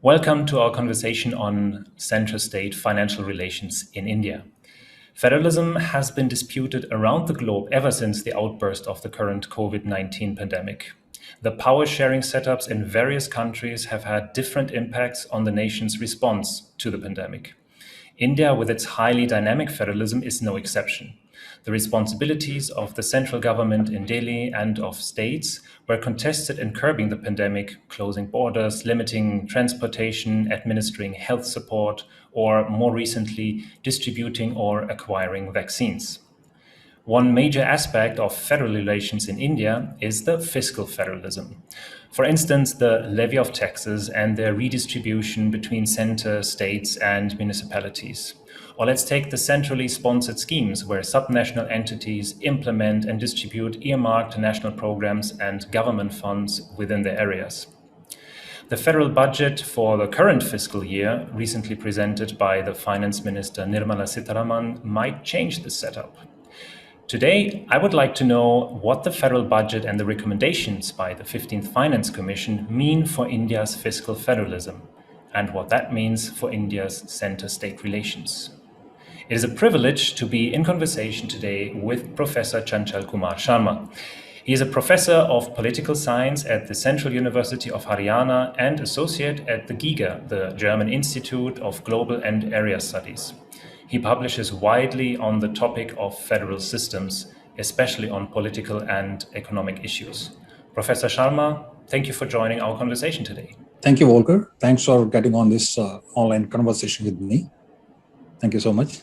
Welcome to our conversation on center-state financial relations in India. Federalism has been disputed around the globe ever since the outburst of the current COVID-19 pandemic. The power-sharing setups in various countries have had different impacts on the nation's response to the pandemic. India, with its highly dynamic federalism, is no exception. The responsibilities of the central government in Delhi and of states were contested in curbing the pandemic, closing borders, limiting transportation, administering health support, or more recently, distributing or acquiring vaccines. One major aspect of federal relations in India is the fiscal federalism. For instance, the levy of taxes and their redistribution between center, states, and municipalities. Or let's take the centrally sponsored schemes where subnational entities implement and distribute earmarked national programs and government funds within their areas. The federal budget for the current fiscal year, recently presented by the Finance Minister Nirmala Sitharaman, might change this setup. Today, I would like to know what the federal budget and the recommendations by the 15th Finance Commission mean for India's fiscal federalism, and what that means for India's center-state relations. It is a privilege to be in conversation today with Professor Chanchal Kumar Sharma. He is a professor of political science at the Central University of Haryana and associate at the GIGA, the German Institute of Global and Area Studies. He publishes widely on the topic of federal systems, especially on political and economic issues. Professor Sharma, thank you for joining our conversation today. Thank you, Volker. Thanks for getting on this online conversation with me. Thank you so much.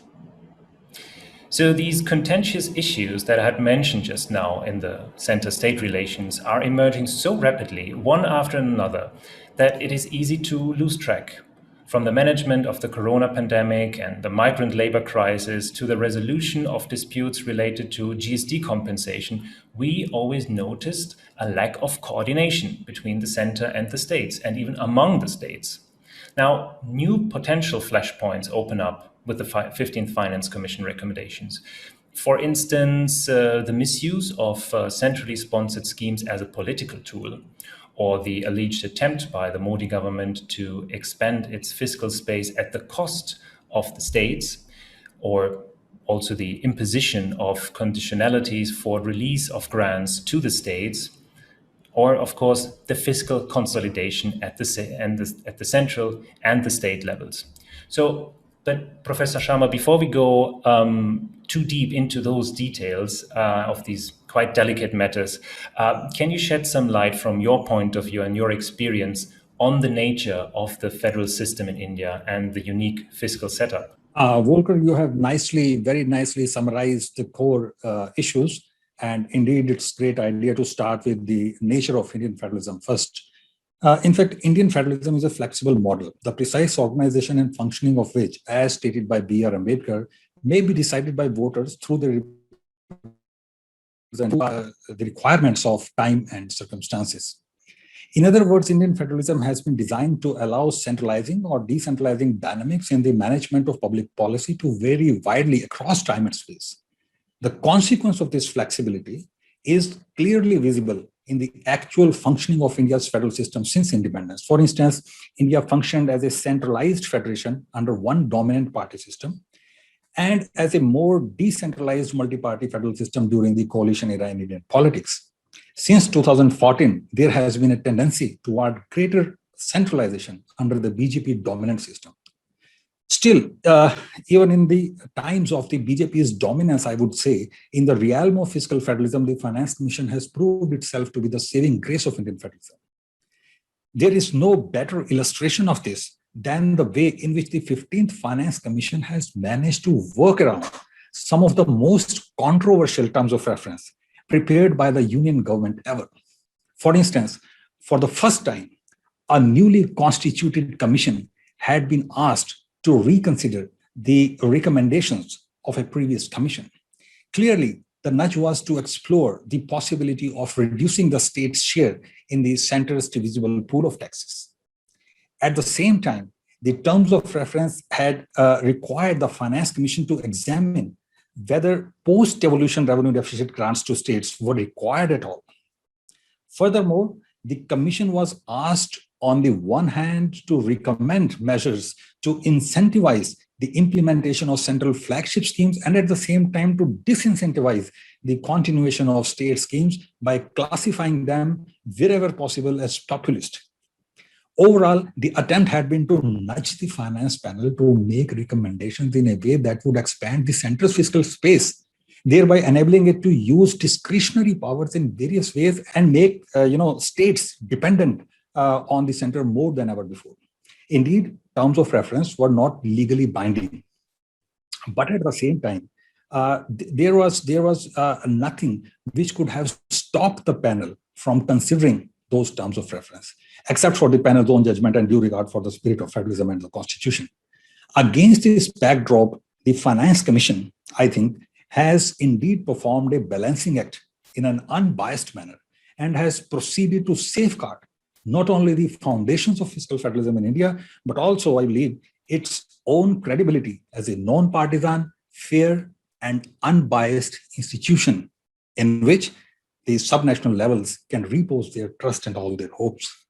So these contentious issues that I had mentioned just now in the center-state relations are emerging so rapidly, one after another, that it is easy to lose track. From the management of the corona pandemic and the migrant labor crisis to the resolution of disputes related to GST compensation, we always noticed a lack of coordination between the center and the states, and even among the states. Now, new potential flashpoints open up with the 15th Finance Commission recommendations. For instance, the misuse of centrally sponsored schemes as a political tool, or the alleged attempt by the Modi government to expand its fiscal space at the cost of the states, or also the imposition of conditionalities for release of grants to the states, or of course the fiscal consolidation at the central and the state levels. But Professor Sharma, before we go too deep into those details of these quite delicate matters, can you shed some light from your point of view and your experience on the nature of the federal system in India and the unique fiscal setup? Volker, you have very nicely summarized the core issues. And indeed, it's a great idea to start with the nature of Indian federalism first. In fact, Indian federalism is a flexible model, the precise organization and functioning of which, as stated by B.R. Ambedkar, may be decided by voters through the requirements of time and circumstances. In other words, Indian federalism has been designed to allow centralizing or decentralizing dynamics in the management of public policy to vary widely across time and space. The consequence of this flexibility is clearly visible in the actual functioning of India's federal system since independence. For instance, India functioned as a centralized federation under one dominant party system and as a more decentralized multi-party federal system during the coalition era in Indian politics. Since 2014, there has been a tendency toward greater centralization under the BJP dominant system. Still, even in the times of the BJP's dominance, I would say, in the realm of fiscal federalism, the Finance Commission has proved itself to be the saving grace of Indian federalism. There is no better illustration of this than the way in which the 15th Finance Commission has managed to work around some of the most controversial terms of reference prepared by the Union government ever. For instance, for the first time, a newly constituted commission had been asked to reconsider the recommendations of a previous commission. Clearly, the nudge was to explore the possibility of reducing the state's share in the center's divisible pool of taxes. At the same time, the terms of reference had required the Finance Commission to examine whether post-devolution revenue deficit grants to states were required at all. Furthermore, the Commission was asked, on the one hand, to recommend measures to incentivize the implementation of central flagship schemes, and at the same time to disincentivize the continuation of state schemes by classifying them wherever possible as populist. Overall, the attempt had been to nudge the finance panel to make recommendations in a way that would expand the centre's fiscal space, thereby enabling it to use discretionary powers in various ways and make states dependent on the center more than ever before. Indeed, terms of reference were not legally binding, but at the same time, there was nothing which could have stopped the panel from considering those terms of reference, except for the panel's own judgment and due regard for the spirit of federalism and the Constitution. Against this backdrop, the Finance Commission, I think, has indeed performed a balancing act in an unbiased manner and has proceeded to safeguard not only the foundations of fiscal federalism in India, but also, I believe, its own credibility as a non-partisan, fair, and unbiased institution in which the subnational levels can repose their trust and all their hopes.